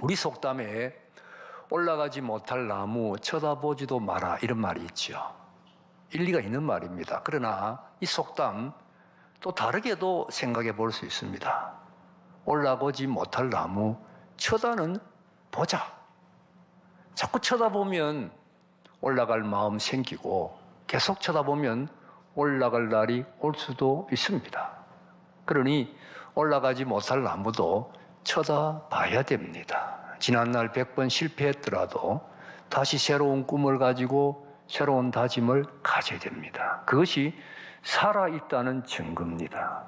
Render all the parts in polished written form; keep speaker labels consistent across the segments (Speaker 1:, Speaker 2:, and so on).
Speaker 1: 우리 속담에 올라가지 못할 나무 쳐다보지도 마라 이런 말이 있죠. 일리가 있는 말입니다. 그러나 이 속담 또 다르게도 생각해 볼 수 있습니다. 올라가지 못할 나무 쳐다는 보자. 자꾸 쳐다보면 올라갈 마음 생기고 계속 쳐다보면 올라갈 날이 올 수도 있습니다. 그러니 올라가지 못할 나무도 쳐다봐야 됩니다. 지난날 100번 실패했더라도 다시 새로운 꿈을 가지고 새로운 다짐을 가져야 됩니다. 그것이 살아있다는 증거입니다.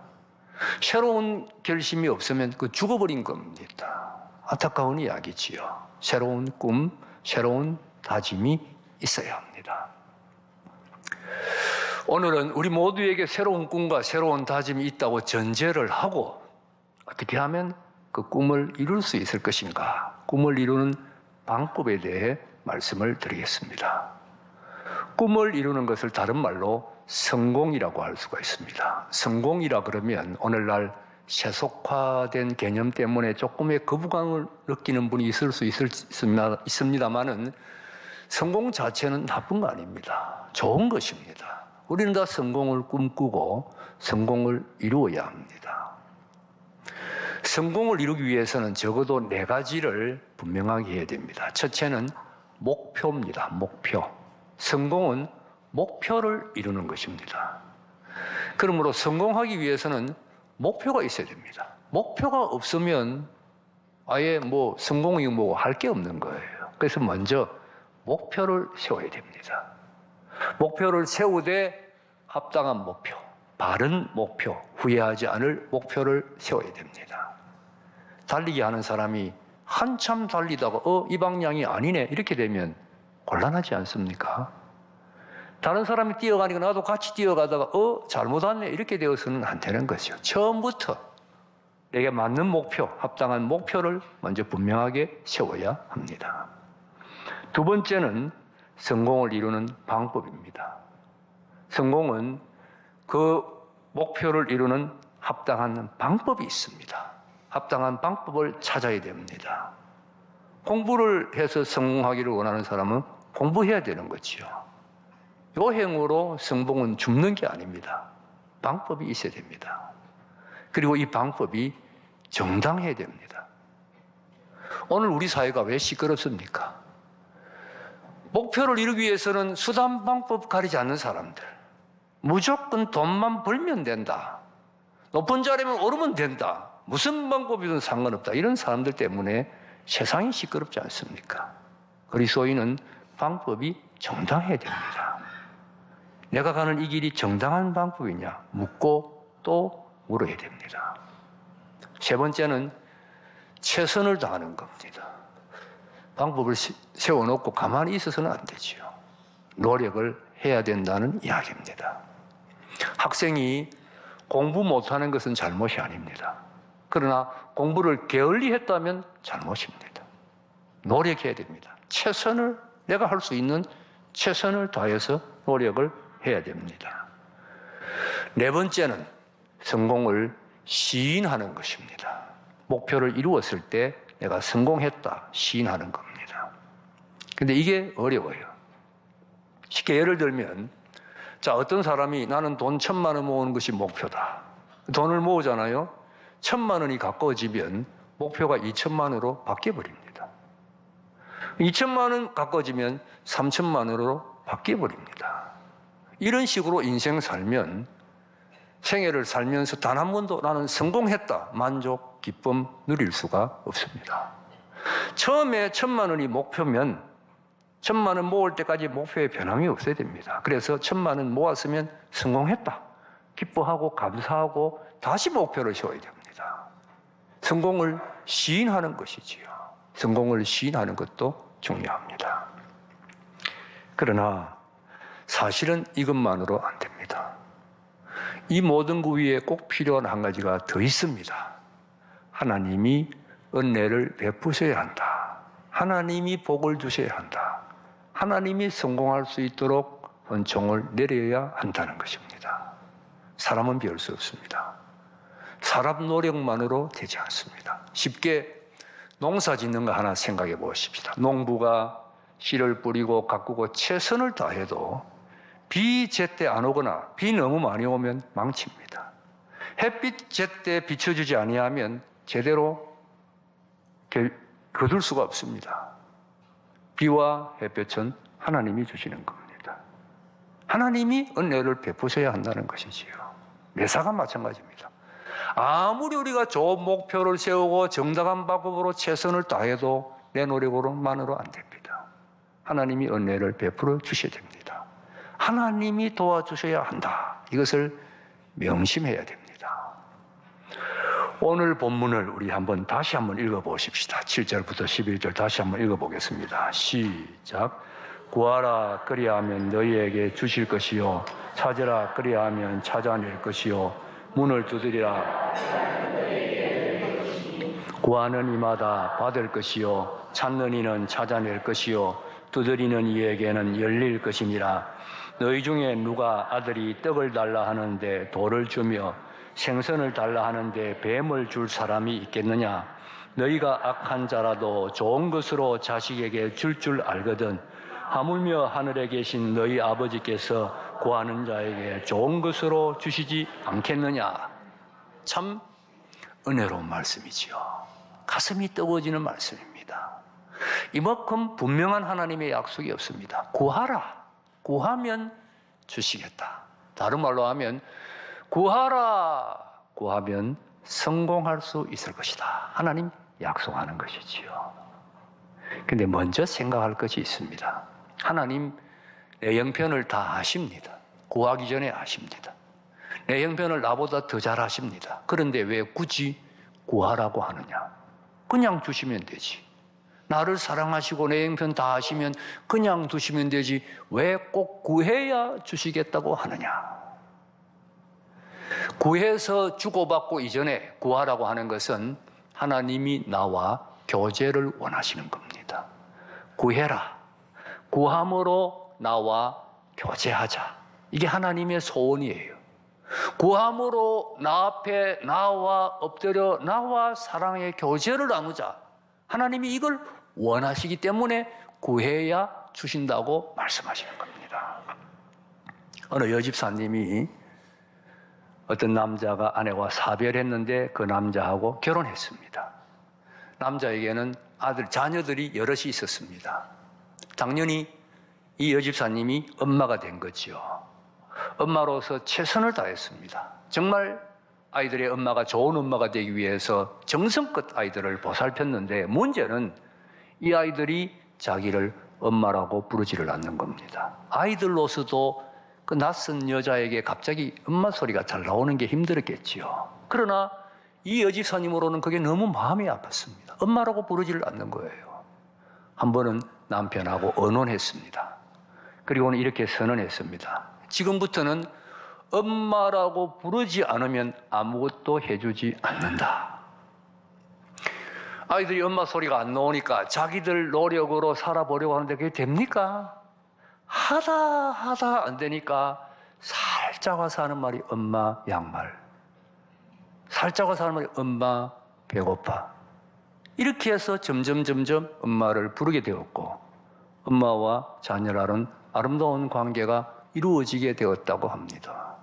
Speaker 1: 새로운 결심이 없으면 그 죽어버린 겁니다. 안타까운 이야기지요. 새로운 꿈, 새로운 다짐이 있어야 합니다. 오늘은 우리 모두에게 새로운 꿈과 새로운 다짐이 있다고 전제를 하고 어떻게 하면 그 꿈을 이룰 수 있을 것인가, 꿈을 이루는 방법에 대해 말씀을 드리겠습니다. 꿈을 이루는 것을 다른 말로 성공이라고 할 수가 있습니다. 성공이라 그러면 오늘날 세속화된 개념 때문에 조금의 거부감을 느끼는 분이 있을 수 있습니다만은 성공 자체는 나쁜 거 아닙니다. 좋은 것입니다. 우리는 다 성공을 꿈꾸고 성공을 이루어야 합니다. 성공을 이루기 위해서는 적어도 4가지를 분명하게 해야 됩니다. 첫째는 목표입니다. 목표. 성공은 목표를 이루는 것입니다. 그러므로 성공하기 위해서는 목표가 있어야 됩니다. 목표가 없으면 아예 성공이 할 게 없는 거예요. 그래서 먼저 목표를 세워야 됩니다. 목표를 세우되 합당한 목표, 바른 목표, 후회하지 않을 목표를 세워야 됩니다. 달리기 하는 사람이 한참 달리다가 이 방향이 아니네 이렇게 되면 곤란하지 않습니까? 다른 사람이 뛰어가니까 나도 같이 뛰어가다가 잘못 왔네 이렇게 되어서는 안 되는 거죠. 처음부터 내게 맞는 목표, 합당한 목표를 먼저 분명하게 세워야 합니다. 두 번째는 성공을 이루는 방법입니다. 성공은 그 목표를 이루는 합당한 방법이 있습니다. 합당한 방법을 찾아야 됩니다. 공부를 해서 성공하기를 원하는 사람은 공부해야 되는 거지요. 요행으로 성공은 줍는 게 아닙니다. 방법이 있어야 됩니다. 그리고 이 방법이 정당해야 됩니다. 오늘 우리 사회가 왜 시끄럽습니까? 목표를 이루기 위해서는 수단 방법 가리지 않는 사람들, 무조건 돈만 벌면 된다, 높은 자리면 오르면 된다, 무슨 방법이든 상관없다, 이런 사람들 때문에 세상이 시끄럽지 않습니까? 그리스도인은 방법이 정당해야 됩니다. 내가 가는 이 길이 정당한 방법이냐 묻고 또 물어야 됩니다. 세 번째는 최선을 다하는 겁니다. 방법을 세워놓고 가만히 있어서는 안 되지요. 노력을 해야 된다는 이야기입니다. 학생이 공부 못하는 것은 잘못이 아닙니다. 그러나 공부를 게을리 했다면 잘못입니다. 노력해야 됩니다. 내가 할 수 있는 최선을 다해서 노력을 해야 됩니다. 네 번째는 성공을 시인하는 것입니다. 목표를 이루었을 때 내가 성공했다 시인하는 겁니다. 근데 이게 어려워요. 쉽게 예를 들면 어떤 사람이 나는 돈 1,000만 원 모으는 것이 목표다. 돈을 모으잖아요. 1,000만 원이 가까워지면 목표가 2,000만 원으로 바뀌어버립니다. 2,000만 원 가까워지면 3,000만 원으로 바뀌어버립니다. 이런 식으로 인생 살면 생애를 살면서 단 한 번도 나는 성공했다, 만족, 기쁨 누릴 수가 없습니다. 처음에 1,000만 원이 목표면 1,000만 원 모을 때까지 목표에 변함이 없어야 됩니다. 그래서 1,000만 원 모았으면 성공했다, 기뻐하고 감사하고 다시 목표를 세워야 됩니다. 성공을 시인하는 것이지요. 성공을 시인하는 것도 중요합니다. 그러나 사실은 이것만으로 안 됩니다. 이 모든 것 위에 꼭 필요한 한 가지가 더 있습니다. 하나님이 은혜를 베푸셔야 한다. 하나님이 복을 주셔야 한다. 하나님이 성공할 수 있도록 은총을 내려야 한다는 것입니다. 사람은 별 수 없습니다. 사람 노력만으로 되지 않습니다. 쉽게 농사 짓는 거 하나 생각해 보십시다. 농부가 씨를 뿌리고 가꾸고 최선을 다해도 비 제때 안 오거나 비 너무 많이 오면 망칩니다. 햇빛 제때 비춰주지 아니하면 제대로 거둘 수가 없습니다. 비와 햇볕은 하나님이 주시는 겁니다. 하나님이 은혜를 베푸셔야 한다는 것이지요. 매사가 마찬가지입니다. 아무리 우리가 좋은 목표를 세우고 정당한 방법으로 최선을 다해도 내 노력으로만으로 안 됩니다. 하나님이 은혜를 베풀어 주셔야 됩니다. 하나님이 도와주셔야 한다. 이것을 명심해야 됩니다. 오늘 본문을 우리 다시 한번 읽어보십시다. 7절부터 11절 다시 한번 읽어보겠습니다. 시작. 구하라 그리하면 너희에게 주실 것이요 찾으라 그리하면 찾아낼 것이요 문을 두드리라 구하는 이마다 받을 것이요 찾는 이는 찾아낼 것이요 두드리는 이에게는 열릴 것이니라. 너희 중에 누가 아들이 떡을 달라 하는데 돌을 주며 생선을 달라 하는데 뱀을 줄 사람이 있겠느냐? 너희가 악한 자라도 좋은 것으로 자식에게 줄 알거든. 하물며 하늘에 계신 너희 아버지께서 구하는 자에게 좋은 것으로 주시지 않겠느냐? 참 은혜로운 말씀이지요. 가슴이 뜨거워지는 말씀입니다. 이만큼 분명한 하나님의 약속이 없습니다. 구하라. 구하면 주시겠다. 다른 말로 하면 구하라. 구하면 성공할 수 있을 것이다. 하나님 약속하는 것이지요. 근데 먼저 생각할 것이 있습니다. 하나님 내 형편을 다 아십니다. 구하기 전에 아십니다. 내 형편을 나보다 더 잘 아십니다. 그런데 왜 굳이 구하라고 하느냐? 그냥 주시면 되지. 나를 사랑하시고 내 형편 다 아시면 그냥 두시면 되지. 왜 꼭 구해야 주시겠다고 하느냐? 구해서 주고받고 이전에 구하라고 하는 것은 하나님이 나와 교제를 원하시는 겁니다. 구해라. 구함으로 나와 교제하자. 이게 하나님의 소원이에요. 구함으로 나 앞에 나와 엎드려 나와 사랑의 교제를 나누자. 하나님이 이걸 원하시기 때문에 구해야 주신다고 말씀하시는 겁니다. 어느 여집사님이 어떤 남자가 아내와 사별했는데 그 남자하고 결혼했습니다. 남자에게는 자녀들이 여럿이 있었습니다. 당연히 이 여집사님이 엄마가 된 거지요. 엄마로서 최선을 다했습니다. 정말 아이들의 엄마가 좋은 엄마가 되기 위해서 정성껏 아이들을 보살폈는데 문제는 이 아이들이 자기를 엄마라고 부르지를 않는 겁니다. 아이들로서도 그 낯선 여자에게 갑자기 엄마 소리가 잘 나오는 게 힘들었겠지요. 그러나 이 여집사님으로는 그게 너무 마음이 아팠습니다. 엄마라고 부르지를 않는 거예요. 한 번은 남편하고 언혼했습니다. 그리고는 이렇게 선언했습니다. 지금부터는 엄마라고 부르지 않으면 아무것도 해주지 않는다. 아이들이 엄마 소리가 안 나오니까 자기들 노력으로 살아보려고 하는데 그게 됩니까? 하다 안 되니까 살짝 와서 하는 말이 엄마 양말. 살짝 와서 하는 말이 엄마 배고파. 이렇게 해서 점점 엄마를 부르게 되었고 엄마와 자녀라는 아름다운 관계가 이루어지게 되었다고 합니다.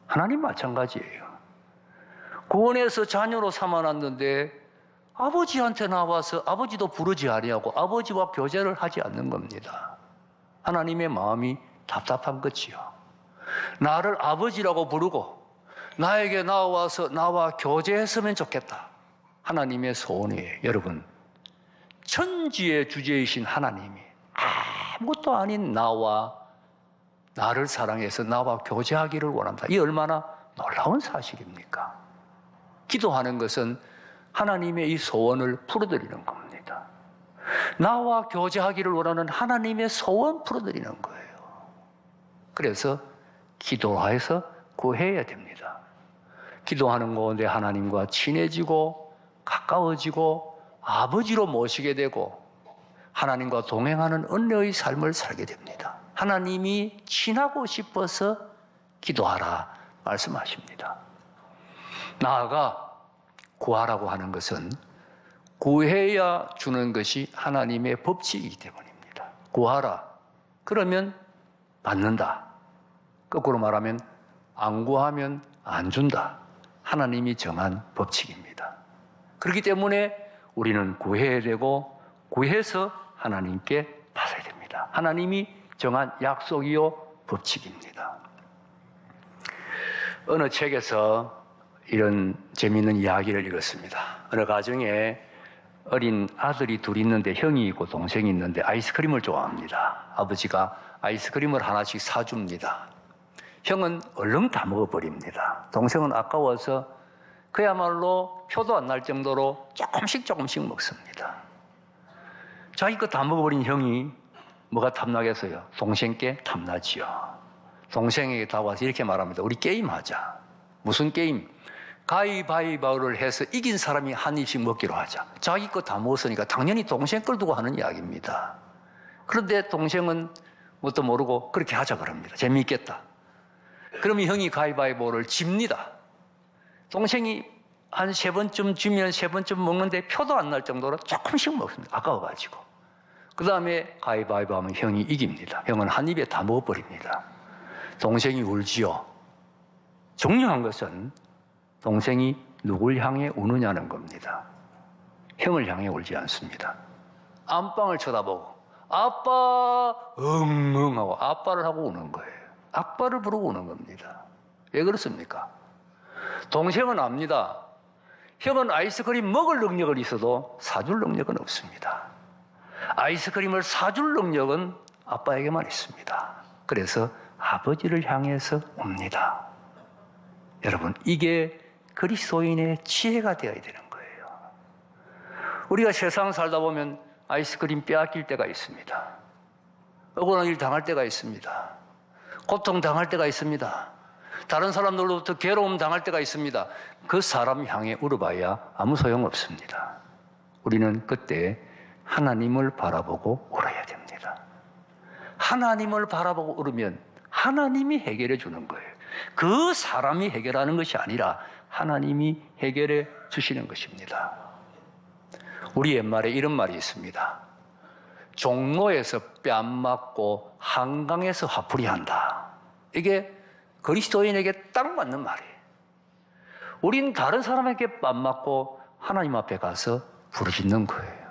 Speaker 1: 하나님 마찬가지예요. 구원해서 자녀로 삼아놨는데 아버지한테 나와서 아버지도 부르지 아니하고 아버지와 교제를 하지 않는 겁니다. 하나님의 마음이 답답한 거지요. 나를 아버지라고 부르고 나에게 나와서 나와 교제했으면 좋겠다. 하나님의 소원이에요. 여러분, 천지의 주제이신 하나님이 아무것도 아닌 나를 사랑해서 나와 교제하기를 원한다. 이 얼마나 놀라운 사실입니까? 기도하는 것은 하나님의 이 소원을 풀어드리는 겁니다. 나와 교제하기를 원하는 하나님의 소원 풀어드리는 거예요. 그래서 기도해서 구해야 됩니다. 기도하는 가운데 하나님과 친해지고 가까워지고 아버지로 모시게 되고 하나님과 동행하는 은혜의 삶을 살게 됩니다. 하나님이 친하고 싶어서 기도하라 말씀하십니다. 나아가 구하라고 하는 것은 구해야 주는 것이 하나님의 법칙이기 때문입니다. 구하라. 그러면 받는다. 거꾸로 말하면 안 구하면 안 준다. 하나님이 정한 법칙입니다. 그렇기 때문에 우리는 구해야 되고 구해서 하나님께 받아야 됩니다. 하나님이 정한 약속이요 법칙입니다. 어느 책에서 이런 재미있는 이야기를 읽었습니다. 어느 가정에 어린 아들이 둘이 있는데 형이 있고 동생이 있는데 아이스크림을 좋아합니다. 아버지가 아이스크림을 하나씩 사줍니다. 형은 얼른 다 먹어버립니다. 동생은 아까워서 그야말로 표도 안 날 정도로 조금씩 먹습니다. 자기 거 다 먹어버린 형이 뭐가 탐나겠어요? 동생께 탐나지요. 동생에게 다가와서 이렇게 말합니다. 우리 게임하자. 무슨 게임? 가위바위보를 해서 이긴 사람이 한 입씩 먹기로 하자. 자기 거 다 먹었으니까 당연히 동생 걸 두고 하는 이야기입니다. 그런데 동생은 뭣도 모르고 그렇게 하자 그럽니다. 재미있겠다. 그러면 형이 가위바위보를 집니다. 동생이 한 3번쯤 쥐면 3번쯤 먹는데 표도 안 날 정도로 조금씩 먹습니다. 아까워가지고. 그 다음에 가위바위보 하면 형이 이깁니다. 형은 한 입에 다 먹어버립니다. 동생이 울지요. 중요한 것은 동생이 누굴 향해 우느냐는 겁니다. 형을 향해 울지 않습니다. 안방을 쳐다보고 아빠 응응 하고 아빠를 하고 우는 거예요. 아빠를 부르고 우는 겁니다. 왜 그렇습니까? 동생은 압니다. 형은 아이스크림 먹을 능력은 있어도 사줄 능력은 없습니다. 아이스크림을 사줄 능력은 아빠에게만 있습니다. 그래서 아버지를 향해서 옵니다. 여러분, 이게 그리스도인의 지혜가 되어야 되는 거예요. 우리가 세상 살다 보면 아이스크림 빼앗길 때가 있습니다. 억울한 일 당할 때가 있습니다. 고통 당할 때가 있습니다. 다른 사람들로부터 괴로움 당할 때가 있습니다. 그 사람 향해 울어봐야 아무 소용없습니다. 우리는 그때 하나님을 바라보고 울어야 됩니다. 하나님을 바라보고 울으면 하나님이 해결해 주는 거예요. 그 사람이 해결하는 것이 아니라 하나님이 해결해 주시는 것입니다. 우리 옛말에 이런 말이 있습니다. 종로에서 뺨 맞고 한강에서 화풀이 한다. 이게 그리스도인에게 딱 맞는 말이에요. 우린 다른 사람에게 뺨 맞고 하나님 앞에 가서 부르짖는 거예요.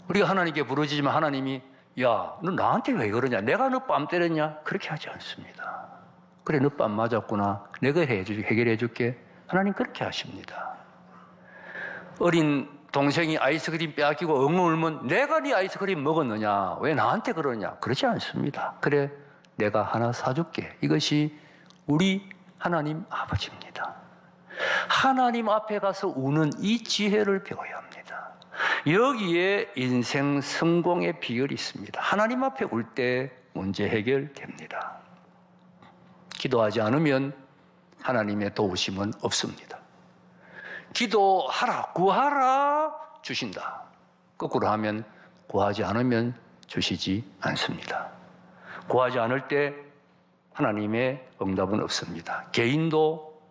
Speaker 1: 우리가 하나님께 부르짖으면 하나님이 야, 너 나한테 왜 그러냐? 내가 너 뺨 때렸냐? 그렇게 하지 않습니다. 그래, 너 뺨 맞았구나. 내가 해결해 줄게. 하나님 그렇게 하십니다. 어린 동생이 아이스크림 빼앗기고 엉엉 울면 내가 네 아이스크림 먹었느냐? 왜 나한테 그러냐? 그렇지 않습니다. 그래, 내가 하나 사줄게. 이것이 우리 하나님 아버지입니다. 하나님 앞에 가서 우는 이 지혜를 배워야 합니다. 여기에 인생 성공의 비결이 있습니다. 하나님 앞에 울 때 문제 해결됩니다. 기도하지 않으면 하나님의 도우심은 없습니다. 기도하라, 구하라, 주신다. 거꾸로 하면 구하지 않으면 주시지 않습니다. 구하지 않을 때 하나님의 응답은 없습니다. 개인도,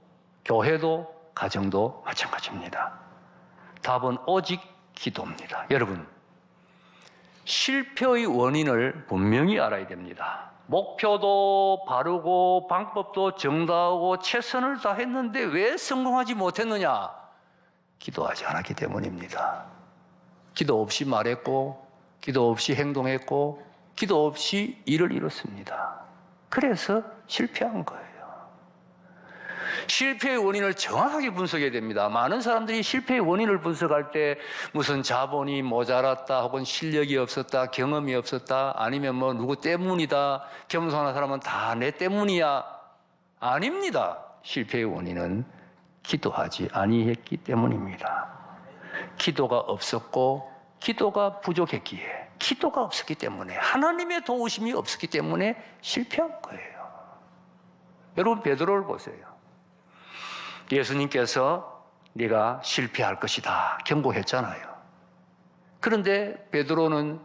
Speaker 1: 교회도, 가정도 마찬가지입니다. 답은 오직 기도입니다. 여러분, 실패의 원인을 분명히 알아야 됩니다. 목표도 바르고 방법도 정당하고 최선을 다했는데 왜 성공하지 못했느냐? 기도하지 않았기 때문입니다. 기도 없이 말했고, 기도 없이 행동했고, 기도 없이 일을 이뤘습니다. 그래서 실패한 거예요. 실패의 원인을 정확하게 분석해야 됩니다. 많은 사람들이 실패의 원인을 분석할 때 무슨 자본이 모자랐다 혹은 실력이 없었다, 경험이 없었다, 아니면 뭐 누구 때문이다, 겸손한 사람은 다 내 때문이야. 아닙니다. 실패의 원인은 기도하지 아니했기 때문입니다. 기도가 없었고 기도가 부족했기에, 기도가 없었기 때문에, 하나님의 도우심이 없었기 때문에 실패한 거예요. 여러분, 베드로를 보세요. 예수님께서 네가 실패할 것이다 경고했잖아요. 그런데 베드로는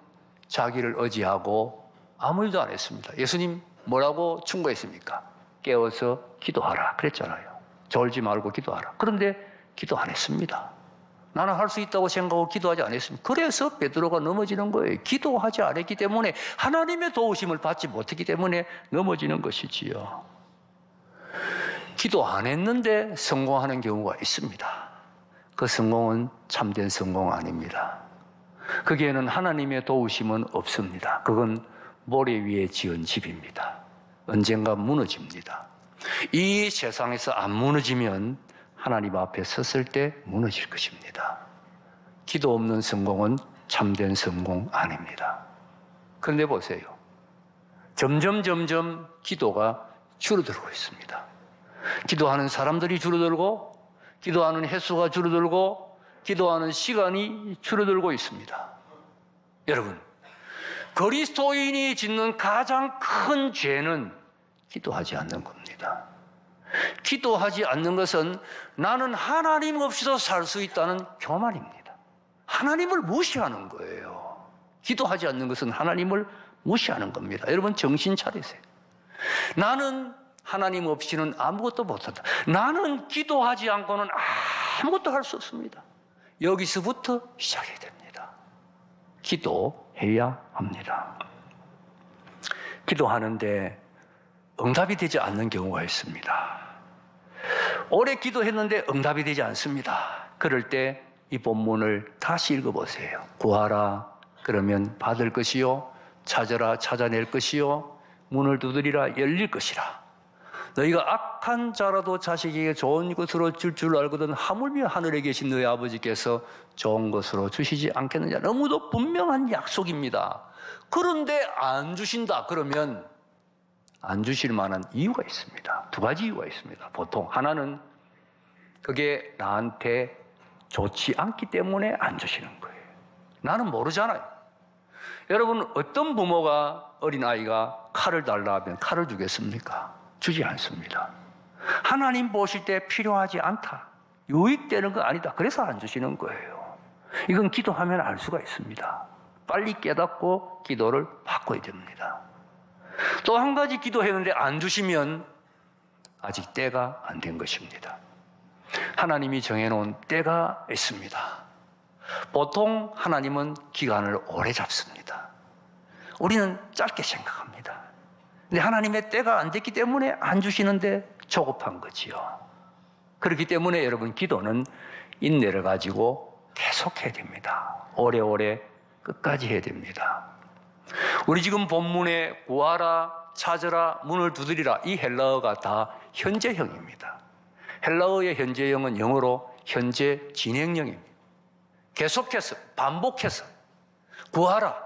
Speaker 1: 자기를 의지하고 아무 일도 안 했습니다. 예수님 뭐라고 충고했습니까? 깨어서 기도하라 그랬잖아요. 졸지 말고 기도하라. 그런데 기도 안 했습니다. 나는 할 수 있다고 생각하고 기도하지 않았습니다. 그래서 베드로가 넘어지는 거예요. 기도하지 않았기 때문에, 하나님의 도우심을 받지 못했기 때문에 넘어지는 것이지요. 기도 안 했는데 성공하는 경우가 있습니다. 그 성공은 참된 성공 아닙니다. 거기에는 하나님의 도우심은 없습니다. 그건 모래 위에 지은 집입니다. 언젠가 무너집니다. 이 세상에서 안 무너지면 하나님 앞에 섰을 때 무너질 것입니다. 기도 없는 성공은 참된 성공 아닙니다. 그런데 보세요. 점점 기도가 줄어들고 있습니다. 기도하는 사람들이 줄어들고, 기도하는 횟수가 줄어들고, 기도하는 시간이 줄어들고 있습니다. 여러분, 그리스도인이 짓는 가장 큰 죄는 기도하지 않는 겁니다. 기도하지 않는 것은 나는 하나님 없이도 살 수 있다는 교만입니다. 하나님을 무시하는 거예요. 기도하지 않는 것은 하나님을 무시하는 겁니다. 여러분, 정신 차리세요. 나는 하나님 없이는 아무것도 못한다. 나는 기도하지 않고는 아무것도 할 수 없습니다. 여기서부터 시작해야 됩니다. 기도해야 합니다. 기도하는데 응답이 되지 않는 경우가 있습니다. 오래 기도했는데 응답이 되지 않습니다. 그럴 때 이 본문을 다시 읽어보세요. 구하라, 그러면 받을 것이요. 찾으라, 찾아낼 것이요. 문을 두드리라, 열릴 것이라. 너희가 악한 자라도 자식에게 좋은 것으로 줄 줄 알거든 하물며 하늘에 계신 너희 아버지께서 좋은 것으로 주시지 않겠느냐. 너무도 분명한 약속입니다. 그런데 안 주신다 그러면 안 주실 만한 이유가 있습니다. 두 가지 이유가 있습니다. 보통 하나는 그게 나한테 좋지 않기 때문에 안 주시는 거예요. 나는 모르잖아요. 여러분, 어떤 부모가 어린아이가 칼을 달라 하면 칼을 주겠습니까? 주지 않습니다. 하나님 보실 때 필요하지 않다, 유익되는 거 아니다, 그래서 안 주시는 거예요. 이건 기도하면 알 수가 있습니다. 빨리 깨닫고 기도를 바꿔야 됩니다. 또 한 가지, 기도했는데 안 주시면 아직 때가 안 된 것입니다. 하나님이 정해놓은 때가 있습니다. 보통 하나님은 기간을 오래 잡습니다. 우리는 짧게 생각합니다. 근데 하나님의 때가 안 됐기 때문에 안 주시는데 조급한 거지요. 그렇기 때문에 여러분, 기도는 인내를 가지고 계속해야 됩니다. 오래오래 끝까지 해야 됩니다. 우리 지금 본문에 구하라, 찾으라, 문을 두드리라, 이 헬라어가 다 현재형입니다. 헬라어의 현재형은 영어로 현재 진행형입니다. 계속해서, 반복해서 구하라,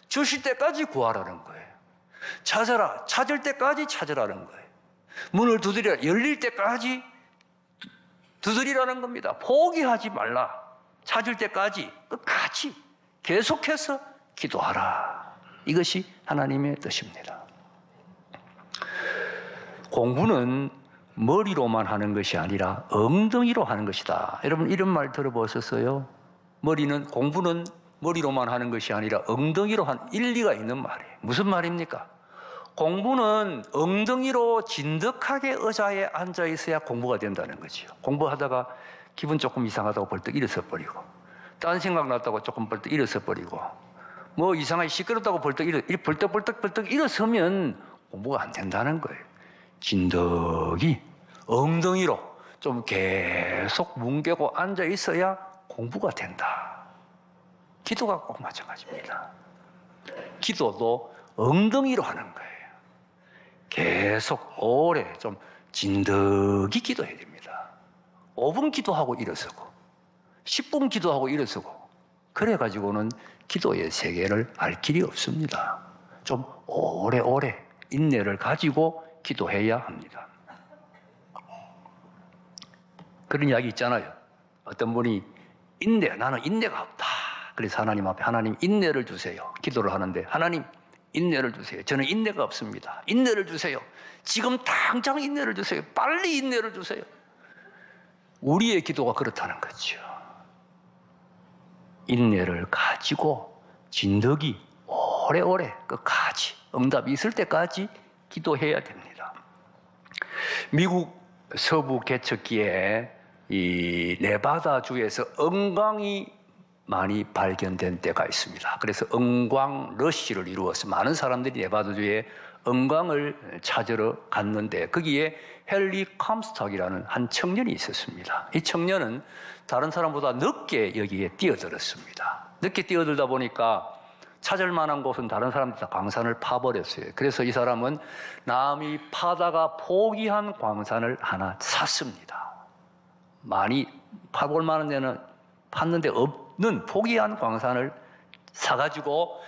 Speaker 1: 주실 때까지 구하라는 거예요. 찾아라, 찾을 때까지 찾으라는 거예요. 문을 두드리라, 열릴 때까지 두드리라는 겁니다. 포기하지 말라. 찾을 때까지 끝까지 계속해서 기도하라. 이것이 하나님의 뜻입니다. 공부는 머리로만 하는 것이 아니라 엉덩이로 하는 것이다. 여러분, 이런 말 들어보셨어요? 공부는 머리로만 하는 것이 아니라 엉덩이로 하는, 일리가 있는 말이에요. 무슨 말입니까? 공부는 엉덩이로 진득하게 의자에 앉아 있어야 공부가 된다는 거지요. 공부하다가 기분 조금 이상하다고 벌떡 일어서 버리고, 딴 생각 났다고 조금 벌떡 일어서 버리고, 뭐 이상하게 시끄럽다고 벌떡 일어서면 공부가 안 된다는 거예요. 진득이 엉덩이로 좀 계속 뭉개고 앉아 있어야 공부가 된다. 기도가 꼭 마찬가지입니다. 기도도 엉덩이로 하는 거예요. 계속 오래 좀 진득이 기도해야 됩니다. 5분 기도하고 일어서고 10분 기도하고 일어서고 그래가지고는 기도의 세계를 알 길이 없습니다. 좀 오래오래 인내를 가지고 기도해야 합니다. 그런 이야기 있잖아요. 어떤 분이 나는 인내가 없다. 그래서 하나님 앞에, 하나님 인내를 주세요. 기도를 하는데, 하나님 인내를 주세요. 저는 인내가 없습니다. 인내를 주세요. 지금 당장 인내를 주세요. 빨리 인내를 주세요. 우리의 기도가 그렇다는 거죠. 인내를 가지고 진득이 오래오래 끝까지 응답이 있을 때까지 기도해야 됩니다. 미국 서부 개척기에 이 네바다주에서 은광이 많이 발견된 때가 있습니다. 그래서 은광 러시를 이루어서 많은 사람들이 네바다주에 은광을 찾으러 갔는데 거기에 헨리 컴스탁이라는 한 청년이 있었습니다. 이 청년은 다른 사람보다 늦게 여기에 뛰어들었습니다. 늦게 뛰어들다 보니까 찾을 만한 곳은 다른 사람들이 다 광산을 파버렸어요. 그래서 이 사람은 남이 파다가 포기한 광산을 하나 샀습니다. 많이 파볼 만한 데는 팠는데 없는 포기한 광산을 사가지고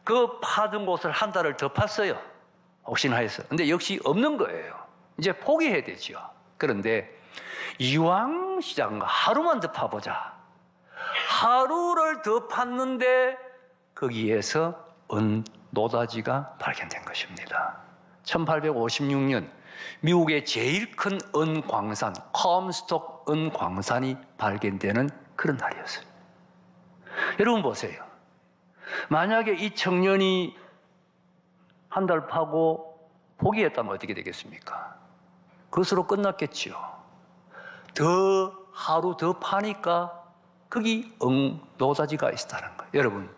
Speaker 1: 그 파던 곳을 한 달을 더 팠어요. 혹시나 해서. 근데 역시 없는 거예요. 이제 포기해야 되죠. 그런데 이왕시장가 하루만 더 파보자. 하루를 더 팠는데 거기에서 은노다지가 발견된 것입니다. 1856년 미국의 제일 큰 은광산, 컴스톡 은광산이 발견되는 그런 날이었어요. 여러분 보세요. 만약에 이 청년이 한 달 파고 포기했다면 어떻게 되겠습니까? 그것으로 끝났겠지요. 하루 더 파니까 거기 은노다지가 있다는 거예요. 여러분,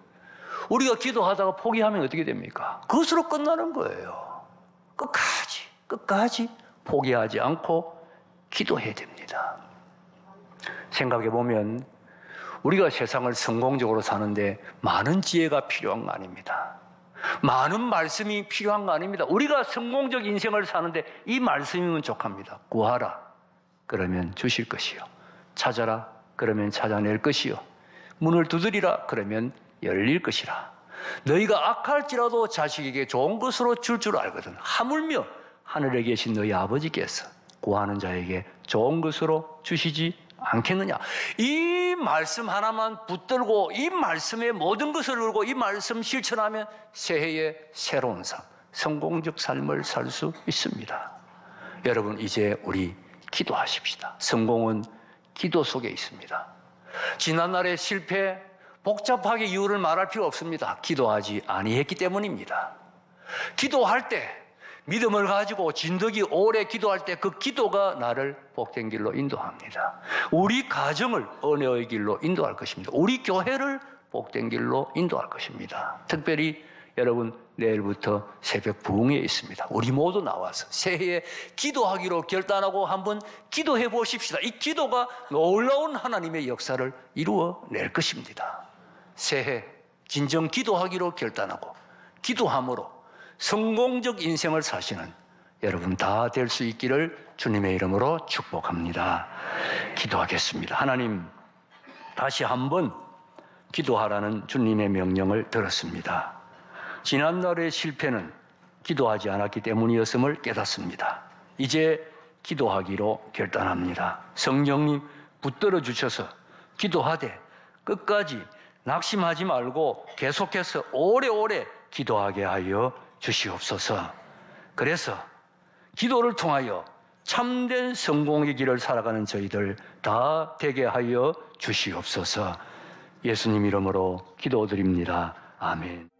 Speaker 1: 우리가 기도하다가 포기하면 어떻게 됩니까? 그것으로 끝나는 거예요. 끝까지 포기하지 않고 기도해야 됩니다. 생각해 보면 우리가 세상을 성공적으로 사는데 많은 지혜가 필요한 거 아닙니다. 많은 말씀이 필요한 거 아닙니다. 우리가 성공적 인생을 사는데 이 말씀이면 족합니다. 구하라, 그러면 주실 것이요. 찾아라, 그러면 찾아낼 것이요. 문을 두드리라, 그러면 열릴 것이라. 너희가 악할지라도 자식에게 좋은 것으로 줄 알거든. 하물며 하늘에 계신 너희 아버지께서 구하는 자에게 좋은 것으로 주시지 않겠느냐. 이 말씀 하나만 붙들고 이 말씀에 모든 것을 걸고 이 말씀 실천하면 새해의 새로운 삶, 성공적 삶을 살 수 있습니다. 여러분, 이제 우리 기도하십시다. 성공은 기도 속에 있습니다. 지난날의 실패, 복잡하게 이유를 말할 필요 없습니다. 기도하지 아니했기 때문입니다. 기도할 때 믿음을 가지고 진득이 오래 기도할 때 그 기도가 나를 복된 길로 인도합니다. 우리 가정을 은혜의 길로 인도할 것입니다. 우리 교회를 복된 길로 인도할 것입니다. 특별히 여러분, 내일부터 새벽 부흥회 있습니다. 우리 모두 나와서 새해에 기도하기로 결단하고 한번 기도해 보십시다. 이 기도가 놀라운 하나님의 역사를 이루어낼 것입니다. 새해 진정 기도하기로 결단하고 기도함으로 성공적 인생을 사시는 여러분 다 될 수 있기를 주님의 이름으로 축복합니다. 기도하겠습니다. 하나님, 다시 한번 기도하라는 주님의 명령을 들었습니다. 지난날의 실패는 기도하지 않았기 때문이었음을 깨닫습니다. 이제 기도하기로 결단합니다. 성령님 붙들어 주셔서 기도하되 끝까지 낙심하지 말고 계속해서 오래오래 기도하게 하여 주시옵소서. 그래서 기도를 통하여 참된 성공의 길을 살아가는 저희들 다 되게 하여 주시옵소서. 예수님 이름으로 기도드립니다. 아멘.